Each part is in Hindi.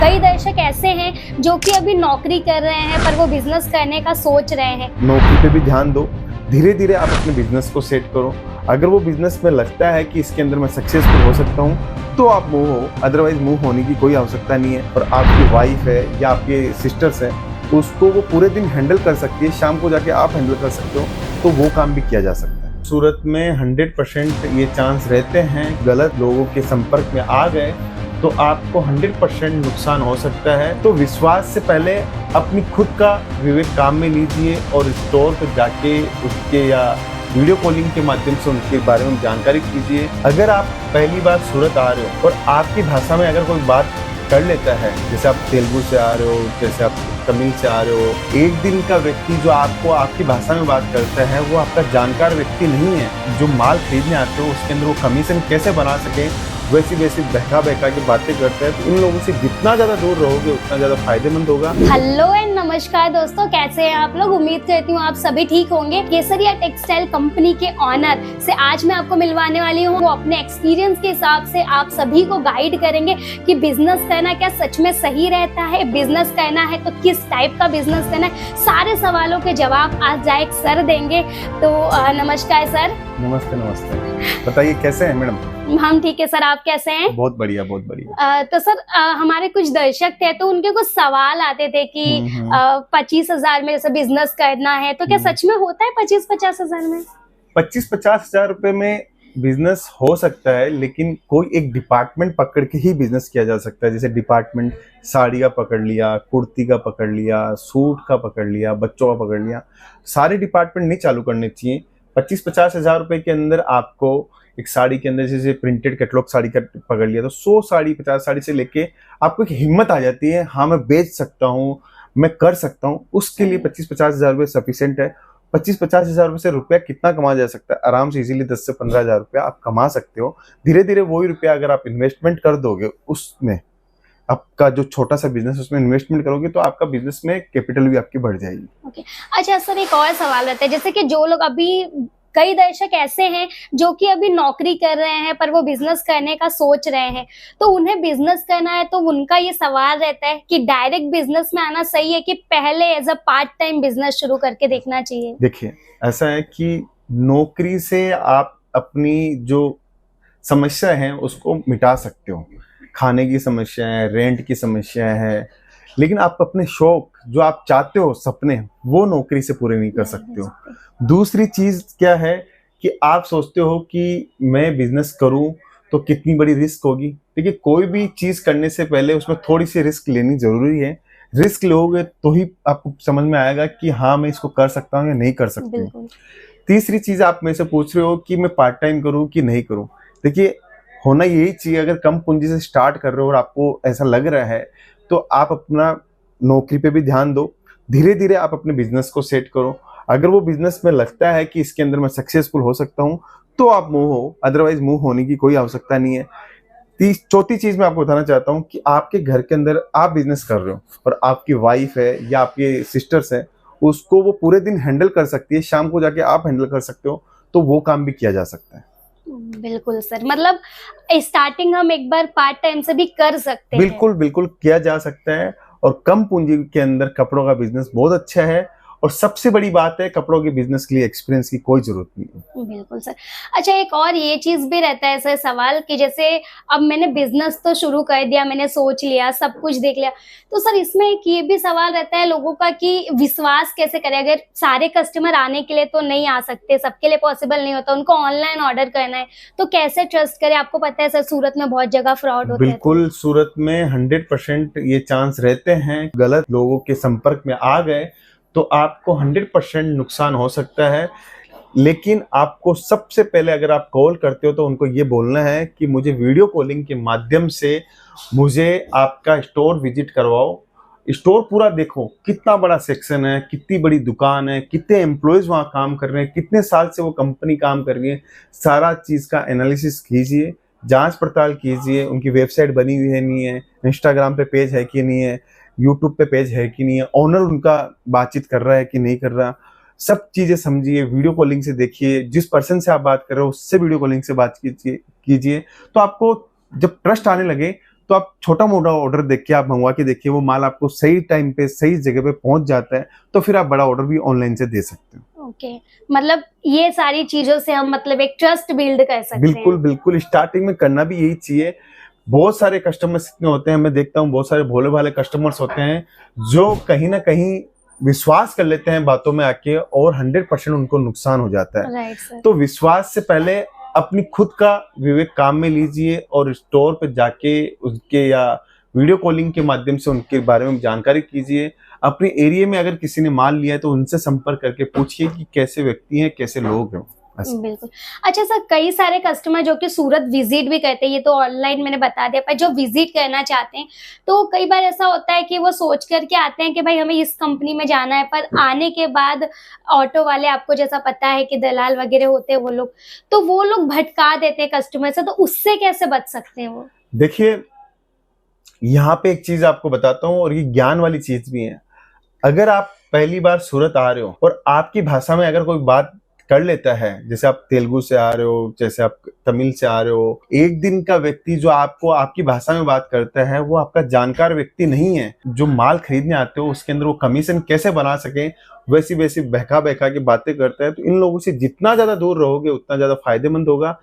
कई दर्शक ऐसे हैं जो कि अभी नौकरी कर रहे हैं पर वो बिजनेस करने का सोच रहे हैं। नौकरी पे भी ध्यान दो, धीरे धीरे आप अपने बिजनेस को सेट करो। अगर वो बिजनेस में लगता है कि इसके अंदर मैं सक्सेसफुल हो सकता हूँ तो आप मूव हो, अदरवाइज मूव होने की कोई आवश्यकता नहीं है। और आपकी वाइफ है या आपके सिस्टर्स हैं, उसको वो पूरे दिन हैंडल कर सकती है, शाम को जाके आप हैंडल कर सकते हो, तो वो काम भी किया जा सकता है। सूरत में 100% ये चांस रहते हैं गलत लोगों के संपर्क में आ गए तो आपको 100% नुकसान हो सकता है। तो विश्वास से पहले अपनी खुद का विवेक काम में लीजिए और स्टोर पर जाके उसके या वीडियो कॉलिंग के माध्यम से उनके बारे में जानकारी कीजिए। अगर आप पहली बार सूरत आ रहे हो और आपकी भाषा में अगर कोई बात कर लेता है, जैसे आप तेलुगु से आ रहे हो, जैसे आप तमिल से आ रहे हो, एक दिन का व्यक्ति जो आपको आपकी भाषा में बात करता है वो आपका जानकार व्यक्ति नहीं है। जो माल खरीदने आते हो उसके अंदर वो कमीशन कैसे बना सके वैसी बहका बहका की बातें करते हैं। तो इन लोगों से जितना ज़्यादा दूर रहोगे उतना ज़्यादा फायदेमंद होगा। हेलो एंड नमस्कार दोस्तों, कैसे हैं आप लोग? उम्मीद करती हूँ आप सभी ठीक होंगे। केसरिया टेक्सटाइल कंपनी के ऑनर से आज मैं आपको मिलवाने वाली हूँ। वो अपने एक्सपीरियंस के हिसाब से आप सभी को गाइड करेंगे कि बिजनेस करना क्या सच में सही रहता है, बिजनेस करना है तो किस टाइप का बिजनेस करना है। सारे सवालों के जवाब आज जायक सर देंगे। तो नमस्कार सर। नमस्ते नमस्ते, बताइए कैसे हैं मैडम? हम ठीक है सर, आप कैसे हैं? बहुत बढ़िया बहुत बढ़िया। तो सर हमारे कुछ दर्शक थे तो उनके कुछ सवाल आते थे कि 25,000 में जैसे बिजनेस करना है तो क्या सच में होता है 25-50 हजार में? 25-50 हजार रुपए में बिजनेस हो सकता है, लेकिन कोई एक डिपार्टमेंट पकड़ के ही बिजनेस किया जा सकता है। जैसे डिपार्टमेंट साड़ी का पकड़ लिया, कुर्ती का पकड़ लिया, सूट का पकड़ लिया, बच्चों का पकड़ लिया, सारे डिपार्टमेंट नहीं चालू करने चाहिए। 25-50 हजार रुपए के अंदर आपको एक साड़ी के अंदर जैसे प्रिंटेड कैटलॉग साड़ी का पकड़ लिया तो 100 साड़ी 50 साड़ी से लेके आपको एक हिम्मत आ जाती है, हाँ मैं बेच सकता हूँ, मैं कर सकता हूँ। उसके लिए 25-50 हजार रुपये सफिशिएंट है। 25-50 हजार रुपये से रुपया कितना कमा जा सकता है? आराम से इजीली 10 से 15 हजार रुपया आप कमा सकते हो। धीरे धीरे वही रुपया अगर आप इन्वेस्टमेंट कर दोगे, उसमें आपका जो छोटा सा बिजनेस उसमें इन्वेस्टमेंट करोगे तो आपका बिजनेस में कैपिटल भी आपकी बढ़ जाएगी। ओके। अच्छा सर, एक और सवाल रहता है, जैसे कि जो लोग अभी कई दर्शक ऐसे हैं जो कि अभी नौकरी कर रहे हैं पर वो बिजनेस करने का सोच रहे हैं, तो उन्हें बिजनेस करना है तो उनका ये सवाल रहता है कि डायरेक्ट बिजनेस में आना सही है कि पहले as a part time business शुरू करके देखना चाहिए? देखिए ऐसा है कि नौकरी से आप अपनी जो समस्या है उसको मिटा सकते हो, खाने की समस्या है, रेंट की समस्या है, लेकिन आप अपने शौक जो आप चाहते हो सपने वो नौकरी से पूरे नहीं कर सकते हो। दूसरी चीज क्या है कि आप सोचते हो कि मैं बिजनेस करूं तो कितनी बड़ी रिस्क होगी। देखिए कोई भी चीज करने से पहले उसमें थोड़ी सी रिस्क लेनी जरूरी है। रिस्क लोगे तो ही आपको समझ में आएगा कि हाँ मैं इसको कर सकता हूँ या नहीं कर सकती हूँ। तीसरी चीज आप मेरे से पूछ रहे हो कि मैं पार्ट टाइम करूँ कि नहीं करूँ। देखिए होना यही चाहिए, अगर कम पूंजी से स्टार्ट कर रहे हो और आपको ऐसा लग रहा है तो आप अपना नौकरी पे भी ध्यान दो, धीरे धीरे आप अपने बिजनेस को सेट करो। अगर वो बिजनेस में लगता है कि इसके अंदर मैं सक्सेसफुल हो सकता हूँ तो आप मूव हो, अदरवाइज मूव होने की कोई आवश्यकता नहीं है। चौथी चीज मैं आपको बताना चाहता हूँ कि आपके घर के अंदर आप बिजनेस कर रहे हो और आपकी वाइफ है या आपके सिस्टर्स हैं, उसको वो पूरे दिन हैंडल कर सकती है, शाम को जाके आप हैंडल कर सकते हो, तो वो काम भी किया जा सकता है। बिल्कुल सर, मतलब स्टार्टिंग हम एक बार पार्ट टाइम से भी कर सकते हैं। बिल्कुल बिल्कुल किया जा सकता है और कम पूंजी के अंदर कपड़ों का बिजनेस बहुत अच्छा है। और सबसे बड़ी बात है कपड़ों के बिजनेस के लिए एक्सपीरियंस की कोई जरूरत नहीं है। बिल्कुल सर। अच्छा, एक और ये चीज भी रहता है सर सवाल कि जैसे अब मैंने बिजनेस तो शुरू कर दिया, मैंने सोच लिया, सब कुछ देख लिया, तो सर इसमें एक ये भी सवाल रहता है लोगों का कि विश्वास कैसे करें। अगर सारे कस्टमर आने के लिए तो नहीं आ सकते, सबके लिए पॉसिबल नहीं होता, उनको ऑनलाइन ऑर्डर करना है, तो कैसे ट्रस्ट करें? आपको पता है सर सूरत में बहुत जगह फ्रॉड होता है। बिल्कुल, सूरत में 100% ये चांस रहते हैं गलत लोगों के संपर्क में आ गए तो आपको 100% नुकसान हो सकता है। लेकिन आपको सबसे पहले अगर आप कॉल करते हो तो उनको ये बोलना है कि मुझे वीडियो कॉलिंग के माध्यम से मुझे आपका स्टोर विजिट करवाओ, स्टोर पूरा देखो, कितना बड़ा सेक्शन है, कितनी बड़ी दुकान है, कितने एम्प्लॉयज वहाँ काम कर रहे हैं, कितने साल से वो कंपनी काम कर रही है, सारा चीज़ का एनालिसिस कीजिए, जांच पड़ताल कीजिए, उनकी वेबसाइट बनी हुई है नहीं है, इंस्टाग्राम पे पेज है कि नहीं है, यूट्यूब पे पेज है कि नहीं है, ओनर उनका बातचीत कर रहा है कि नहीं कर रहा, सब चीजें समझिए, वीडियो कॉलिंग से देखिए, जिस पर्सन से आप बात कर रहे हो उससे वीडियो कॉलिंग से बात कीजिए। तो आपको जब ट्रस्ट आने लगे तो आप छोटा मोटा ऑर्डर देख के आप मंगवा के देखिए, वो माल आपको सही टाइम पे सही जगह पे पहुंच जाता है, तो फिर आप बड़ा ऑर्डर भी ऑनलाइन से दे सकते हो। ओके, मतलब ये सारी चीजों से हम मतलब एक ट्रस्ट बिल्ड कर सकते बिल्कुल हैं। बिल्कुल, स्टार्टिंग में करना भी यही चाहिए। बहुत सारे कस्टमर्स इतने होते हैं, मैं देखता हूँ बहुत सारे भोले भाले कस्टमर्स होते हैं जो कहीं ना कहीं विश्वास कर लेते हैं बातों में आके, और 100% उनको नुकसान हो जाता है। Right sir. तो विश्वास से पहले अपनी खुद का विवेक काम में लीजिए, और स्टोर पे जाके उनके या वीडियो कॉलिंग के माध्यम से उनके बारे में जानकारी कीजिए। अपने एरिया में अगर किसी ने माल लिया है तो उनसे संपर्क करके पूछिए कि कैसे व्यक्ति हैं, कैसे लोग हैं। बिल्कुल। अच्छा सर, कई सारे कस्टमर जो कि सूरत विजिट भी करते हैं, ये तो ऑनलाइन मैंने बता दिया, पर जो विजिट करना चाहते हैं तो कई बार ऐसा होता है कि वो सोच करके आते हैं कि भाई हमें इस कंपनी में जाना है, पर आने के बाद ऑटो वाले, आपको जैसा पता है कि दलाल वगैरह होते हैं वो लोग भटका देते हैं कस्टमर से, तो उससे कैसे बच सकते हैं वो? देखिए, यहाँ पे एक चीज आपको बताता हूँ, और ये ज्ञान वाली चीज भी है। अगर आप पहली बार सूरत आ रहे हो और आपकी भाषा में अगर कोई बात कर लेता है, जैसे आप तेलुगु से आ रहे हो, जैसे आप तमिल से आ रहे हो, एक दिन का व्यक्ति जो आपको आपकी भाषा में बात करता है वो आपका जानकार व्यक्ति नहीं है। जो माल खरीदने आते हो उसके अंदर वो कमीशन कैसे बना सके, वैसी वैसी बहका बहका के बातें करता है। तो इन लोगों से जितना ज्यादा दूर रहोगे उतना ज्यादा फायदेमंद होगा।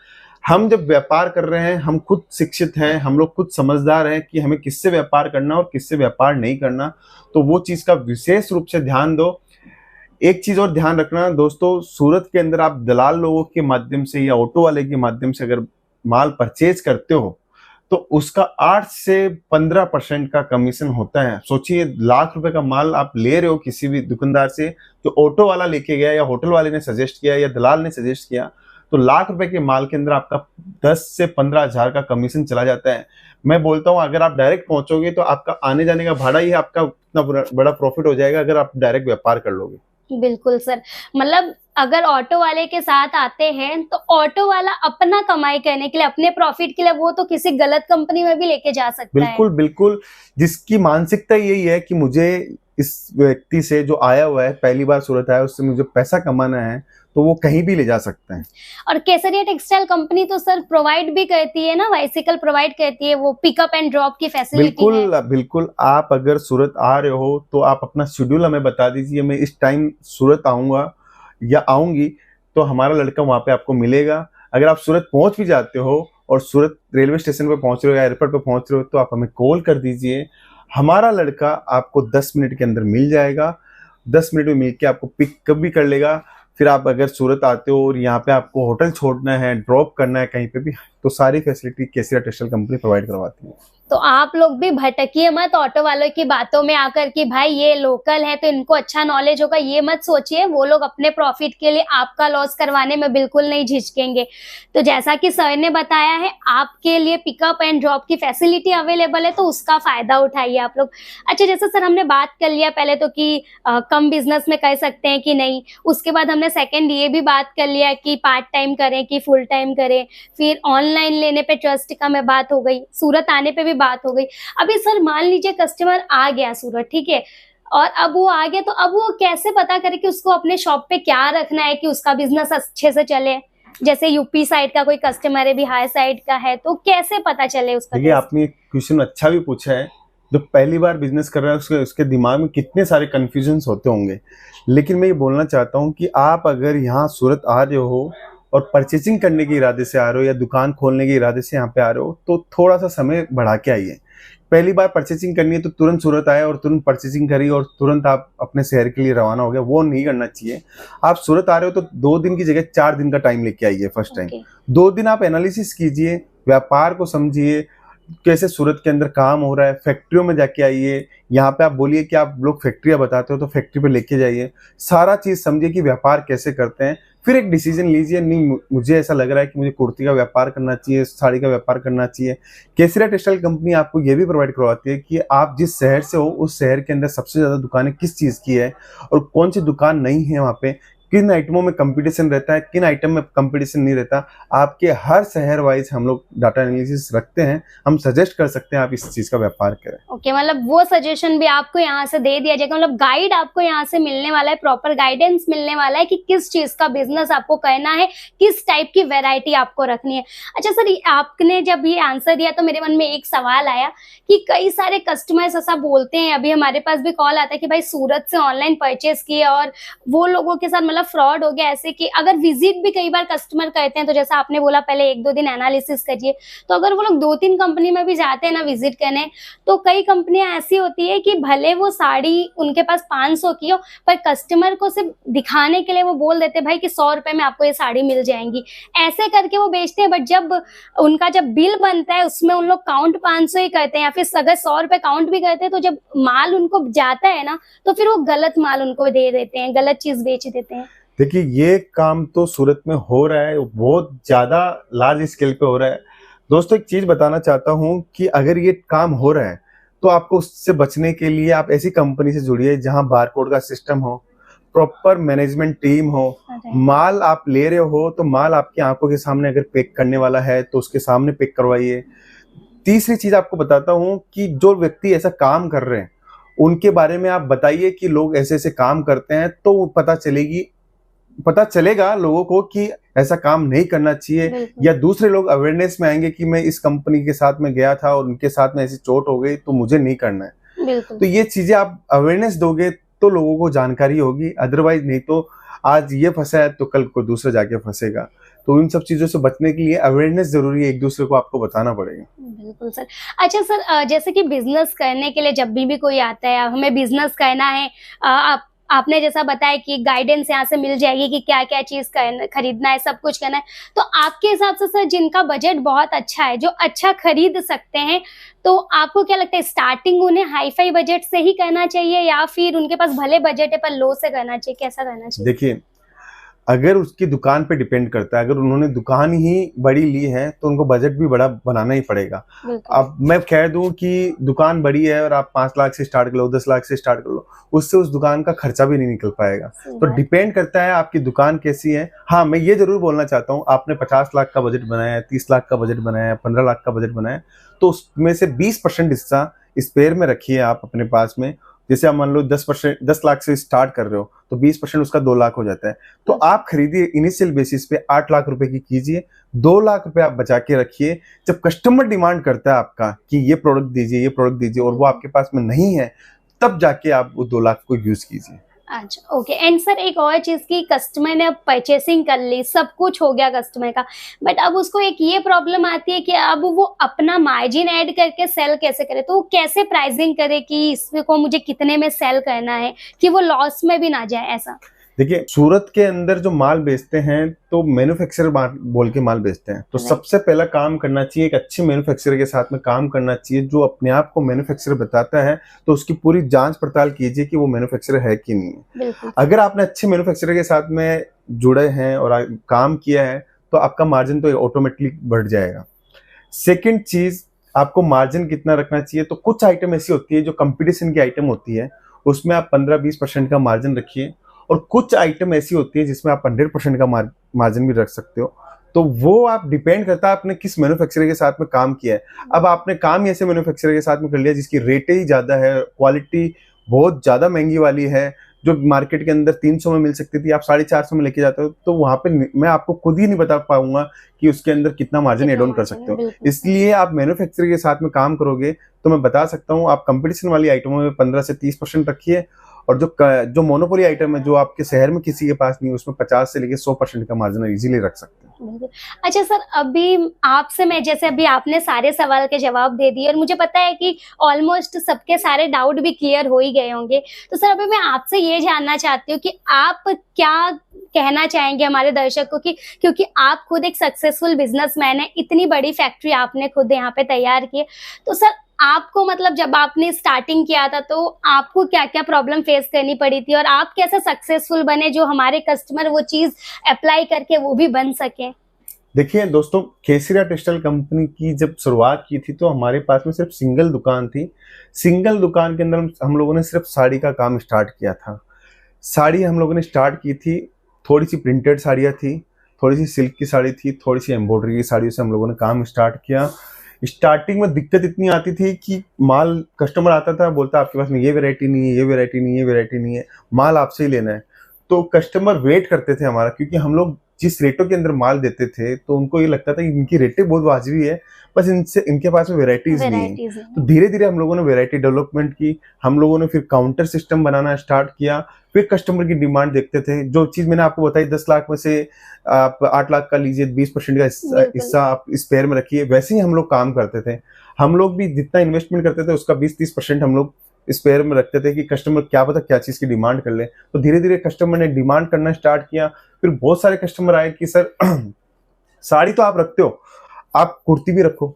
हम जब व्यापार कर रहे हैं, हम खुद शिक्षित हैं, हम लोग खुद समझदार हैं कि हमें किससे व्यापार करना और किससे व्यापार नहीं करना। तो वो चीज का विशेष रूप से ध्यान दो। एक चीज और ध्यान रखना दोस्तों, सूरत के अंदर आप दलाल लोगों के माध्यम से या ऑटो वाले के माध्यम से अगर माल परचेज करते हो तो उसका 8 से 15% का कमीशन होता है। सोचिए, लाख रुपए का माल आप ले रहे हो किसी भी दुकानदार से, जो ऑटो वाला लेके गया या होटल वाले ने सजेस्ट किया या दलाल ने सजेस्ट किया, तो लाख रुपए के माल के अंदर आपका 10 से 15 हजार का कमीशन चला जाता है। मैं बोलता हूँ अगर आप डायरेक्ट पहुंचोगे तो आपका आने जाने का भाड़ा ही आपका उतना बड़ा प्रॉफिट हो जाएगा अगर आप डायरेक्ट व्यापार कर लोगे। बिल्कुल सर, मतलब अगर ऑटो वाले के साथ आते हैं तो ऑटो वाला अपना कमाई करने के लिए, अपने प्रॉफिट के लिए वो तो किसी गलत कंपनी में भी लेके जा सकता है। बिल्कुल बिल्कुल, जिसकी मानसिकता यही है कि मुझे इस व्यक्ति से जो आया हुआ है, पहली बार सूरत आया, उससे मुझे पैसा कमाना है, तो वो कहीं भी ले जा सकते हैं। और केसरिया टेक्सटाइल कंपनी तो सर प्रोवाइड भी करती है ना, बाइसिकल प्रोवाइड करती है, वो पिकअप एंड ड्रॉप की फैसिलिटी बिल्कुल बिल्कुल, आप अगर सूरत आ रहे हो तो आप अपना शेड्यूल हमें बता दीजिए, मैं इस टाइम सूरत आऊंगा या आऊंगी, तो हमारा लड़का वहां पे आपको मिलेगा। अगर आप सूरत पहुंच भी जाते हो और सूरत रेलवे स्टेशन पे पहुंच रहे हो या एयरपोर्ट पे पहुंच रहे हो तो आप हमें कॉल कर दीजिए, हमारा लड़का आपको 10 मिनट के अंदर मिल जाएगा। 10 मिनट में मिलके आपको पिकअप भी कर लेगा। फिर आप अगर सूरत आते हो और यहाँ पे आपको होटल छोड़ना है, ड्रॉप करना है कहीं पे भी, तो सारी फैसिलिटी केसरिया टेक्सटाइल कंपनी प्रोवाइड करवाती है। तो आप लोग भी भटकिए मत ऑटो वालों की बातों में आकर कि भाई ये लोकल है तो इनको अच्छा नॉलेज होगा, ये मत सोचिए। वो लोग अपने प्रॉफिट के लिए आपका लॉस करवाने में बिल्कुल नहीं झिझकेंगे। तो जैसा कि सर ने बताया है, आपके लिए पिकअप एंड ड्रॉप की फैसिलिटी अवेलेबल है, तो उसका फायदा उठाइए आप लोग। अच्छा, जैसे सर हमने बात कर लिया पहले तो कि कम बिजनेस में कर सकते हैं कि नहीं, उसके बाद हमने सेकेंड ये भी बात कर लिया कि पार्ट टाइम करें कि फुल टाइम करें, फिर ऑनलाइन लेने पे ट्रस्ट का मैं बात हो गई, सूरत आने पे भी बात हो गई। अभी सर मान लीजिए कस्टमर आ गया सूरत, ठीक है, और अब वो आ गया, तो अब वो कैसे पता करे कि उसको अपने शॉप पे क्या रखना है कि उसका बिजनेस अच्छे से चले? जैसे यूपी साइड का कोई कस्टमर है, बिहार साइड का है, तो कैसे पता चले उसका? देखिए, आपने क्वेश्चन अच्छा भी पूछा है। जो पहली बार बिजनेस कर रहा है उसके दिमाग में कितने सारे कंफ्यूजन्स होते होंगे, लेकिन मैं ये बोलना चाहता हूँ कि आप अगर यहाँ सूरत आ रहे हो और परचेजिंग करने के इरादे से आ रहे हो या दुकान खोलने के इरादे से यहाँ पे आ रहे हो, तो थोड़ा सा समय बढ़ा के आइए। पहली बार परचेजिंग करनी है तो तुरंत सूरत आए और तुरंत परचेजिंग करी और तुरंत आप अपने शहर के लिए रवाना हो गया, वो नहीं करना चाहिए। आप सूरत आ रहे हो तो 2 दिन की जगह 4 दिन का टाइम लेके आइए। फर्स्ट टाइम 2 दिन आप एनालिसिस कीजिए, व्यापार को समझिए, कैसे सूरत के अंदर काम हो रहा है। फैक्ट्रियों में जाके आइए, यहाँ पे आप बोलिए कि आप लोग फैक्ट्रियाँ बताते हो तो फैक्ट्री पे लेके जाइए, सारा चीज समझिए कि व्यापार कैसे करते हैं, फिर एक डिसीजन लीजिए। नहीं, मुझे ऐसा लग रहा है कि मुझे कुर्ती का व्यापार करना चाहिए, साड़ी का व्यापार करना चाहिए। केसरिया टेक्सटाइल कंपनी आपको ये भी प्रोवाइड करवाती है कि आप जिस शहर से हो उस शहर के अंदर सबसे ज्यादा दुकानें किस चीज की है और कौन सी दुकान नहीं है वहाँ पे, किन आइटमों में कंपटीशन रहता है, किन आइटम में कंपटीशन नहीं रहता। आपके हर शहर वाइज हम लोग डाटा एनालिसिस रखते हैं, हम सजेस्ट कर सकते हैं आप इस चीज का व्यापार करें। ओके, मतलब वो सजेशन भी आपको यहाँ से दे दिया जाएगा, मतलब गाइड आपको यहाँ से मिलने वाला है, प्रॉपर गाइडेंस मिलने वाला है कि किस चीज का बिजनेस आपको करना है, किस टाइप की वैरायटी आपको रखनी है। अच्छा सर, आपने जब ये आंसर दिया तो मेरे मन में एक सवाल आया कि कई सारे कस्टमर्स ऐसा बोलते हैं, अभी हमारे पास भी कॉल आता है कि भाई सूरत से ऑनलाइन परचेस किया और वो लोगों के साथ मतलब फ्रॉड हो गया, ऐसे कि अगर विजिट भी कई बार कस्टमर करते हैं तो जैसा आपने बोला पहले 1-2 दिन एनालिसिस करिए, तो अगर वो लोग 2-3 कंपनी में भी जाते हैं ना विजिट करने, तो कई कंपनियां ऐसी होती है कि भले वो साड़ी उनके पास 500 की हो, पर कस्टमर को सिर्फ दिखाने के लिए वो बोल देते हैं भाई कि 100 रुपए में आपको ये साड़ी मिल जाएंगी, ऐसे करके वो बेचते हैं। बट जब उनका जब बिल बनता है उसमें उन लोग काउंट 500 ही करते हैं, या फिर अगर 100 रुपए काउंट भी करते हैं तो जब माल उनको जाता है ना तो फिर वो गलत माल उनको दे देते हैं, गलत चीज बेच देते हैं। देखिए, ये काम तो सूरत में हो रहा है, बहुत ज्यादा लार्ज स्केल पे हो रहा है। दोस्तों, एक चीज बताना चाहता हूँ कि अगर ये काम हो रहा है तो आपको उससे बचने के लिए आप ऐसी कंपनी से जुड़िए जहां बारकोड का सिस्टम हो, प्रॉपर मैनेजमेंट टीम हो, माल आप ले रहे हो तो माल आपकी आंखों के सामने अगर पैक करने वाला है तो उसके सामने पैक करवाइए। तीसरी चीज आपको बताता हूँ कि जो व्यक्ति ऐसा काम कर रहे हैं उनके बारे में आप बताइए कि लोग ऐसे ऐसे काम करते हैं, तो पता चलेगा लोगों को कि ऐसा काम नहीं करना चाहिए, या दूसरे लोग अवेयरनेस में आएंगे कि मैं इस कंपनी के साथ में गया था और उनके साथ में ऐसी चोट हो गई तो मुझे नहीं करना है। तो ये चीजें आप अवेयरनेस दोगे तो लोगों को जानकारी होगी, अदरवाइज नहीं तो आज ये फंसा है तो कल कोई दूसरा जाके फंसेगा। तो इन सब चीजों से बचने के लिए अवेयरनेस जरूरी है, एक दूसरे को आपको बताना पड़ेगा। बिल्कुल सर। अच्छा सर, जैसे कि बिजनेस करने के लिए जब भी कोई आता है, हमें बिजनेस करना है, आपने जैसा बताया कि गाइडेंस यहाँ से मिल जाएगी कि क्या क्या चीज खरीदना है, सब कुछ करना है, तो आपके हिसाब से सर जिनका बजट बहुत अच्छा है, जो अच्छा खरीद सकते हैं, तो आपको क्या लगता है स्टार्टिंग उन्हें हाई फाई बजट से ही करना चाहिए या फिर उनके पास भले बजट है पर लो से करना चाहिए, कैसा करना चाहिए? देखिए, अगर उसकी दुकान पे डिपेंड करता है, अगर उन्होंने दुकान ही बड़ी ली है तो उनको बजट भी बड़ा बनाना ही पड़ेगा। अब मैं कह दूं कि दुकान बड़ी है और आप 5 लाख से स्टार्ट कर लो, 10 लाख से स्टार्ट कर लो, उससे उस दुकान का खर्चा भी नहीं निकल पाएगा। तो डिपेंड करता है आपकी दुकान कैसी है। हाँ, मैं ये जरूर बोलना चाहता हूँ, आपने 50 लाख का बजट बनाया है, 30 लाख का बजट बनाया है, 15 लाख का बजट बनाया है, तो उसमें से 20% हिस्सा स्पेयर में रखिए आप अपने पास में। जैसे आप मान लो 10 लाख से स्टार्ट कर रहे हो तो 20% उसका 2 लाख हो जाता है। तो आप खरीदिए इनिशियल बेसिस पे 8 लाख रुपए की कीजिए, 2 लाख रुपए आप बचा के रखिए। जब कस्टमर डिमांड करता है आपका कि ये प्रोडक्ट दीजिए, ये प्रोडक्ट दीजिए, और वो आपके पास में नहीं है, तब जाके आप वो 2 लाख को यूज कीजिए। अच्छा, ओके। एंड सर एक और चीज की, कस्टमर ने अब परचेसिंग कर ली, सब कुछ हो गया कस्टमर का, बट अब उसको एक ये प्रॉब्लम आती है कि अब वो अपना मार्जिन ऐड करके सेल कैसे करे, तो वो कैसे प्राइसिंग करे कि इसको मुझे कितने में सेल करना है कि वो लॉस में भी ना जाए, ऐसा? देखिए, सूरत के अंदर जो माल बेचते हैं तो मैन्युफैक्चरर बोल के माल बेचते हैं, तो सबसे पहला काम करना चाहिए एक अच्छे मैन्युफैक्चरर के साथ में काम करना चाहिए, जो अपने आप को मैन्युफैक्चरर बताता है, तो उसकी पूरी जांच पड़ताल कीजिए कि वो मैन्युफैक्चरर है कि नहीं है। अगर आपने अच्छे मैन्युफैक्चरर के साथ में जुड़े हैं और काम किया है तो आपका मार्जिन तो ऑटोमेटिकली बढ़ जाएगा। सेकेंड चीज, आपको मार्जिन कितना रखना चाहिए, तो कुछ आइटम ऐसी होती है जो कंपटीशन की आइटम होती है, उसमें आप 15-20% का मार्जिन रखिए, और कुछ आइटम ऐसी होती है जिसमें आप 100% का मार्जिन भी रख सकते हो। तो वो आप डिपेंड करता है आपने किस मैन्युफैक्चरर के साथ में काम किया है। अब आपने काम ऐसे मैन्युफैक्चरर के साथ में कर लिया जिसकी रेटें ही ज्यादा है, क्वालिटी बहुत ज्यादा महंगी वाली है, जो मार्केट के अंदर 300 में मिल सकती थी, आप 450 में लेके जाते हो, तो वहां पे मैं आपको खुद ही नहीं बता पाऊंगा कि उसके अंदर कितना मार्जिन एड ऑन कर सकते हो। इसलिए आप मैन्युफैक्चरर के साथ में काम करोगे तो मैं बता सकता हूँ आप कंपटीशन वाली आइटमों में 15 से 30% रखिए, और जो मोनोपोली आइटम है जो आपके शहर में किसी के पास नहीं है, उसमें 50 से लेके 100% का मार्जिन इजीली रख सकते हैं। अच्छा सर, अभी आपसे मैं, जैसे अभी आपने सारे सवाल के जवाब दे दिए और मुझे पता है कि ऑलमोस्ट सबके सारे डाउट भी क्लियर हो ही गए होंगे, तो सर अभी मैं आपसे ये जानना चाहती हूँ कि आप क्या कहना चाहेंगे हमारे दर्शकों की, क्योंकि आप खुद एक सक्सेसफुल बिजनेसमैन है, इतनी बड़ी फैक्ट्री आपने खुद यहाँ पे तैयार की है, तो सर आपको मतलब जब आपने स्टार्टिंग किया था तो आपको क्या क्या प्रॉब्लम फेस करनी पड़ी थी और आप कैसे सक्सेसफुल बने जो हमारे कस्टमर वो चीज अप्लाई करके वो भी बन सके? देखिए दोस्तों, केसरिया टेक्सटाइल कंपनी की जब शुरुआत की थी तो हमारे पास में सिर्फ सिंगल दुकान थी। सिंगल दुकान के अंदर हम लोगों ने सिर्फ साड़ी का काम स्टार्ट किया था। साड़ी हम लोगों ने स्टार्ट की थी थोड़ी सी प्रिंटेड साड़ियाँ थी, थोड़ी सी सिल्क की साड़ी थी, थोड़ी सी एम्ब्रॉयडरी की साड़ियों से हम लोगों ने काम स्टार्ट किया। स्टार्टिंग में दिक्कत इतनी आती थी कि माल कस्टमर आता था, बोलता आपके पास में ये वैरायटी नहीं है, ये वैरायटी नहीं है, ये वैरायटी नहीं है, माल आपसे ही लेना है। तो कस्टमर वेट करते थे हमारा, क्योंकि हम लोग जिस रेटों के अंदर माल देते थे तो उनको ये लगता था कि इनकी रेटें बहुत वाजिबी है, बस इनके पास में वेराइटीज नहीं है। तो धीरे धीरे हम लोगों ने वेराइटी डेवलपमेंट की, हम लोगों ने फिर काउंटर सिस्टम बनाना स्टार्ट किया, फिर कस्टमर की डिमांड देखते थे। जो चीज मैंने आपको बताई 10 लाख में से आप 8 लाख का लीजिए, 20% का हिस्सा आप स्पेयर में रखिए, वैसे ही हम लोग काम करते थे। हम लोग भी जितना इन्वेस्टमेंट करते थे उसका 20-30% हम लोग स्पेयर में रखते थे कि कस्टमर क्या पता क्या चीज की डिमांड कर ले। तो धीरे धीरे कस्टमर ने डिमांड करना स्टार्ट किया। फिर बहुत सारे कस्टमर आए कि सर साड़ी तो आप रखते हो, आप कुर्ती भी रखो।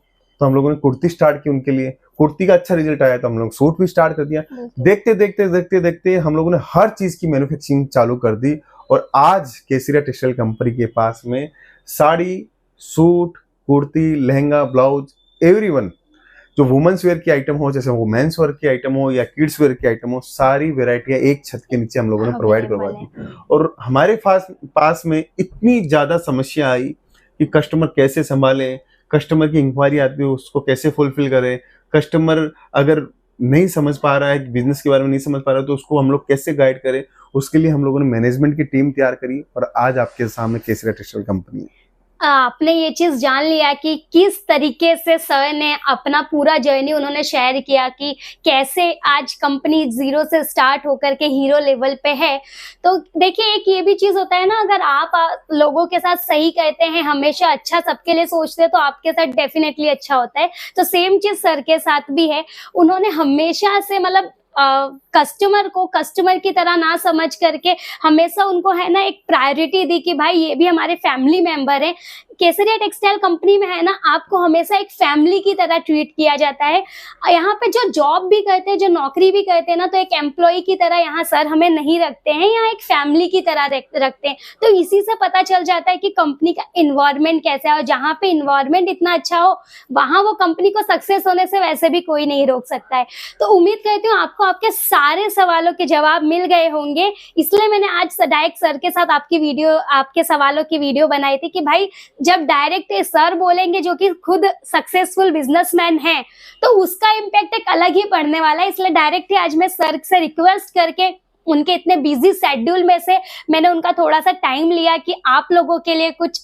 तो हम लोगों ने कुर्ती स्टार्ट की उनके लिए, कुर्ती का अच्छा रिजल्ट आया तो हम लोग सूट भी स्टार्ट कर दिया। देखते देखते देखते देखते हम लोगों ने हर चीज की मैन्युफैक्चरिंग चालू कर दी, और आज केसरिया टेक्सटाइल कंपनी के पास में sari, suit, kurti, lehenga, blouse, everyone, जो वुमेन्स वेयर की आइटम हो, जैसे वो मेंस वेयर की आइटम हो या किड्स वेयर की आइटम हो, सारी वेरायटियां एक छत के नीचे हम लोगों ने प्रोवाइड करवा दी। और हमारे पास में इतनी ज्यादा समस्या आई कि कस्टमर कैसे संभाले, कस्टमर की इंक्वायरी आती है उसको कैसे फुलफिल करे, कस्टमर अगर नहीं समझ पा रहा है, बिजनेस के बारे में नहीं समझ पा रहा है, तो उसको हम लोग कैसे गाइड करें। उसके लिए हम लोगों ने मैनेजमेंट की टीम तैयार करी, और आज आपके सामने केसरिया टेक्सटाइल कंपनी है। आपने ये चीज जान लिया कि किस तरीके से सर ने अपना पूरा जर्नी उन्होंने शेयर किया कि कैसे आज कंपनी जीरो से स्टार्ट होकर के हीरो लेवल पे है। तो देखिए, एक ये भी चीज होता है ना, अगर आप लोगों के साथ सही कहते हैं, हमेशा अच्छा सबके लिए सोचते हैं, तो आपके साथ डेफिनेटली अच्छा होता है। तो सेम चीज सर के साथ भी है। उन्होंने हमेशा से मतलब कस्टमर को कस्टमर की तरह ना समझ करके हमेशा उनको है ना एक प्रायोरिटी दी कि भाई ये भी हमारे फैमिली मेंबर है। केसरिया टेक्सटाइल कंपनी में है ना, आपको हमेशा एक फैमिली की तरह ट्रीट किया जाता है। यहाँ पे जो जॉब भी करते हैं, जो नौकरी भी करते हैं ना, तो एक एम्प्लॉय की तरह यहाँ सर हमें नहीं रखते हैं, यहाँ एक फैमिली की तरह रखते हैं। तो इसी से पता चल जाता है कि कंपनी का इन्वायरमेंट कैसा है, और जहाँ पे इन्वायरमेंट इतना अच्छा हो वहां वो कंपनी को सक्सेस होने से वैसे भी कोई नहीं रोक सकता है। तो उम्मीद करती हूँ आपको आपके सारे सवालों के जवाब मिल गए होंगे, इसलिए मैंने आज डायरेक्ट सर के साथ आपके सवालों की वीडियो बनाई थी कि भाई जब डायरेक्ट सर बोलेंगे जो कि खुद सक्सेसफुल बिजनेसमैन हैं, तो उसका इम्पैक्ट एक अलग ही पड़ने वाला है। इसलिए डायरेक्ट ही आज मैं सर से रिक्वेस्ट करके उनके इतने बिजी शेड्यूल में से मैंने उनका थोड़ा सा टाइम लिया कि आप लोगों के लिए कुछ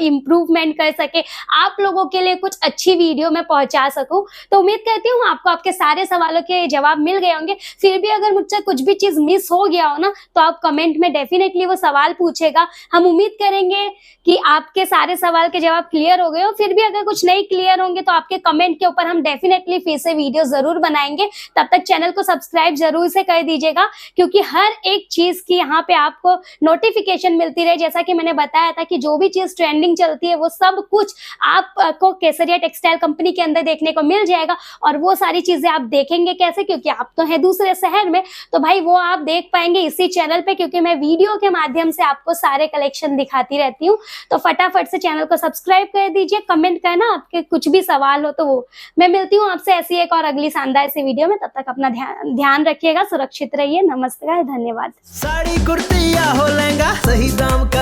इम्प्रूवमेंट कर सके, आप लोगों के लिए कुछ अच्छी वीडियो में पहुंचा सकूं। तो उम्मीद करती हूँ आपको आपके सारे सवालों के जवाब मिल गए होंगे। फिर भी अगर मुझसे कुछ भी चीज मिस हो गया हो ना, तो आप कमेंट में डेफिनेटली वो सवाल पूछेगा। हम उम्मीद करेंगे कि आपके सारे सवाल के जवाब क्लियर हो गए हो। फिर भी अगर कुछ नहीं क्लियर होंगे तो आपके कमेंट के ऊपर हम डेफिनेटली फिर से वीडियो जरूर बनाएंगे। तब तक चैनल को सब्सक्राइब जरूर से कर दीजिएगा, क्योंकि हर एक चीज की यहाँ पे आपको नोटिफिकेशन मिलती रहे। जैसा कि मैंने बताया था कि जो भी चीज ट्रेंडिंग चलती है वो सब कुछ आपको केसरिया टेक्सटाइल कंपनी के अंदर देखने को मिल जाएगा। और वो सारी चीजें आप देखेंगे कैसे, क्योंकि आप तो हैं दूसरे शहर में, तो भाई वो आप देख पाएंगे इसी चैनल पे, क्योंकि मैं वीडियो के माध्यम से आपको सारे कलेक्शन दिखाती रहती हूँ। तो फटाफट से चैनल को सब्सक्राइब कर दीजिए, कमेंट करना आपके कुछ भी सवाल हो तो वो। मैं मिलती हूँ आपसे ऐसी एक और अगली शानदार सी वीडियो में। तब तक अपना ध्यान रखिएगा, सुरक्षित रहिए। नमस्कार, धन्यवाद। साड़ी कुर्ती या हो लहंगा, सही दाम का